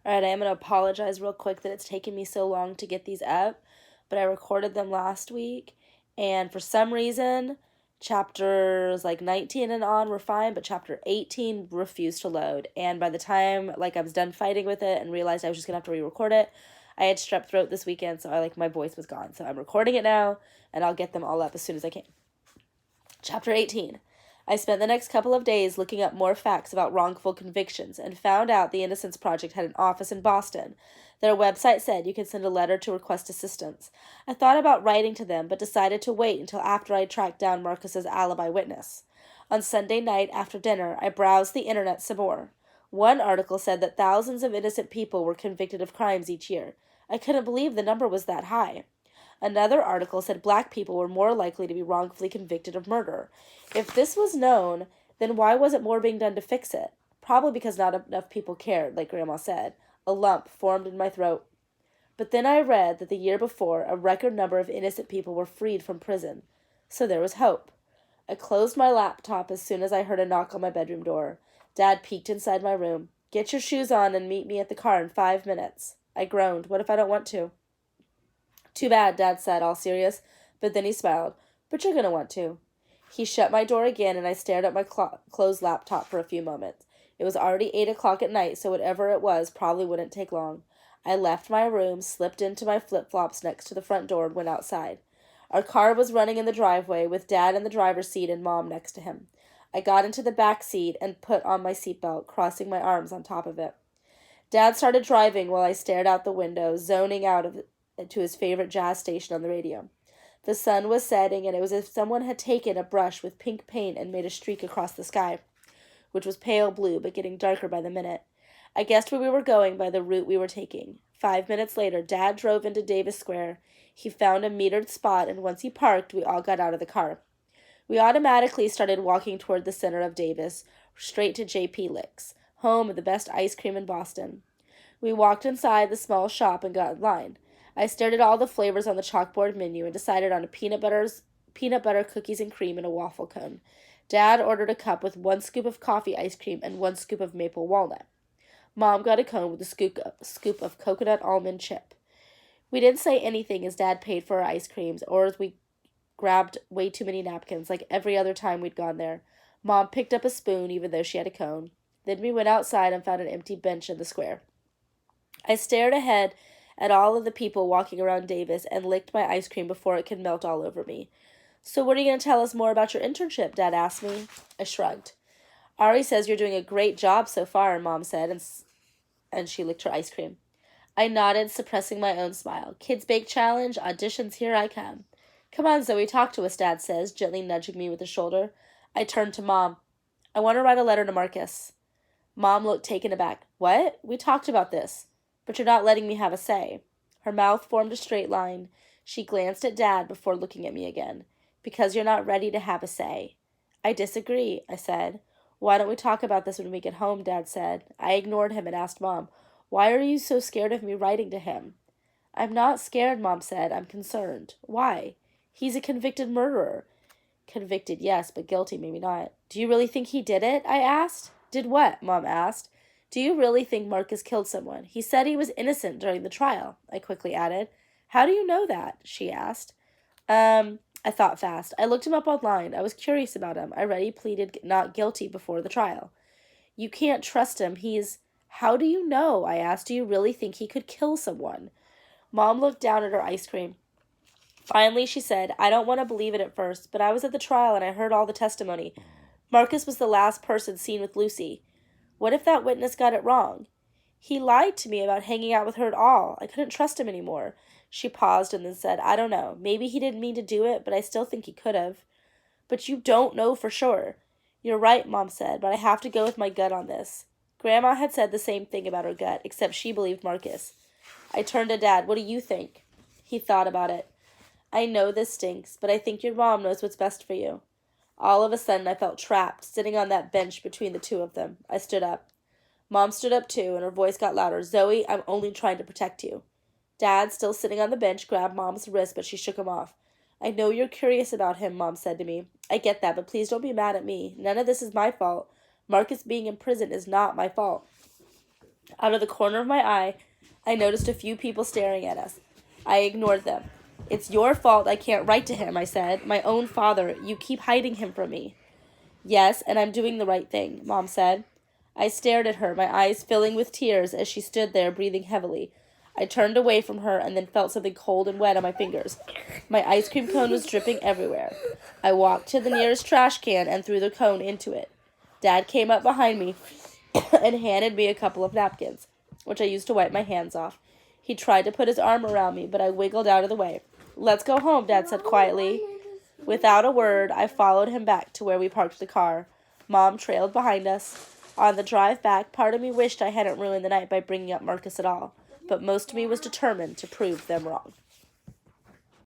All right, I am going to apologize real quick that it's taken me so long to get these up, but I recorded them last week, and for some reason, chapters like 19 and on were fine, but chapter 18 refused to load. And by the time I was done fighting with it and realized I was just going to have to re-record it, I had strep throat this weekend, so my voice was gone. So I'm recording it now, and I'll get them all up as soon as I can. Chapter 18. I spent the next couple of days looking up more facts about wrongful convictions and found out the Innocence Project had an office in Boston. Their website said you could send a letter to request assistance. I thought about writing to them, but decided to wait until after I tracked down Marcus's alibi witness. On Sunday night after dinner, I browsed the internet some more. One article said that thousands of innocent people were convicted of crimes each year. I couldn't believe the number was that high. Another article said black people were more likely to be wrongfully convicted of murder. If this was known, then why wasn't more being done to fix it? Probably because not enough people cared, like Grandma said. A lump formed in my throat. But then I read that the year before, a record number of innocent people were freed from prison. So there was hope. I closed my laptop as soon as I heard a knock on my bedroom door. Dad peeked inside my room. Get your shoes on and meet me at the car in 5 minutes. I groaned. What if I don't want to? Too bad, Dad said, all serious, but then he smiled. But you're going to want to. He shut my door again, and I stared at my closed laptop for a few moments. It was already 8 o'clock at night, so whatever it was probably wouldn't take long. I left my room, slipped into my flip-flops next to the front door, and went outside. Our car was running in the driveway, with Dad in the driver's seat and Mom next to him. I got into the back seat and put on my seatbelt, crossing my arms on top of it. Dad started driving while I stared out the window, zoning out to his favorite jazz station on the radio. The sun was setting, and it was as if someone had taken a brush with pink paint and made a streak across the sky, which was pale blue but getting darker by the minute. I guessed where we were going by the route we were taking. 5 minutes later, Dad drove into Davis Square. He found a metered spot, and once he parked, we all got out of the car. We automatically started walking toward the center of Davis, straight to J.P. Licks, home of the best ice cream in Boston. We walked inside the small shop and got in line. I stared at all the flavors on the chalkboard menu and decided on peanut butter cookies and cream and a waffle cone. Dad ordered a cup with 1 scoop of coffee ice cream and 1 scoop of maple walnut. Mom got a cone with a scoop of coconut almond chip. We didn't say anything as Dad paid for our ice creams or as we grabbed way too many napkins like every other time we'd gone there. Mom picked up a spoon even though she had a cone. Then we went outside and found an empty bench in the square. I stared ahead at all of the people walking around Davis and licked my ice cream before it could melt all over me. So what are you going to tell us more about your internship? Dad asked me. I shrugged. Ari says you're doing a great job so far, Mom said, and she licked her ice cream. I nodded, suppressing my own smile. Kids Bake Challenge, auditions, here I come. Come on, Zoe, talk to us, Dad says, gently nudging me with his shoulder. I turned to Mom. I want to write a letter to Marcus. Mom looked taken aback. What? We talked about this. But you're not letting me have a say. Her mouth formed a straight line. She glanced at Dad before looking at me again. Because you're not ready to have a say. I disagree, I said. Why don't we talk about this when we get home, Dad said. I ignored him and asked Mom, why are you so scared of me writing to him? I'm not scared, Mom said. I'm concerned. Why? He's a convicted murderer. Convicted, yes, but guilty, maybe not. Do you really think he did it? I asked. Did what? Mom asked. Do you really think Marcus killed someone? He said he was innocent during the trial, I quickly added. How do you know that? She asked. I thought fast. I looked him up online. I was curious about him. I read he pleaded not guilty before the trial. You can't trust him. How do you know? I asked. Do you really think he could kill someone? Mom looked down at her ice cream. Finally, she said, I don't want to believe it at first, but I was at the trial and I heard all the testimony. Marcus was the last person seen with Lucy. What if that witness got it wrong? He lied to me about hanging out with her at all. I couldn't trust him anymore. She paused and then said, I don't know. Maybe he didn't mean to do it, but I still think he could have. But you don't know for sure. You're right, Mom said, but I have to go with my gut on this. Grandma had said the same thing about her gut, except she believed Marcus. I turned to Dad. What do you think? He thought about it. I know this stinks, but I think your mom knows what's best for you. All of a sudden, I felt trapped, sitting on that bench between the two of them. I stood up. Mom stood up too, and her voice got louder. Zoe, I'm only trying to protect you. Dad, still sitting on the bench, grabbed Mom's wrist, but she shook him off. I know you're curious about him, Mom said to me. I get that, but please don't be mad at me. None of this is my fault. Marcus being in prison is not my fault. Out of the corner of my eye, I noticed a few people staring at us. I ignored them. It's your fault I can't write to him, I said. My own father. You keep hiding him from me. Yes, and I'm doing the right thing, Mom said. I stared at her, my eyes filling with tears as she stood there breathing heavily. I turned away from her and then felt something cold and wet on my fingers. My ice cream cone was dripping everywhere. I walked to the nearest trash can and threw the cone into it. Dad came up behind me and handed me a couple of napkins, which I used to wipe my hands off. He tried to put his arm around me, but I wiggled out of the way. Let's go home, Dad said quietly. Without a word, I followed him back to where we parked the car. Mom trailed behind us. On the drive back, part of me wished I hadn't ruined the night by bringing up Marcus at all, but most of me was determined to prove them wrong.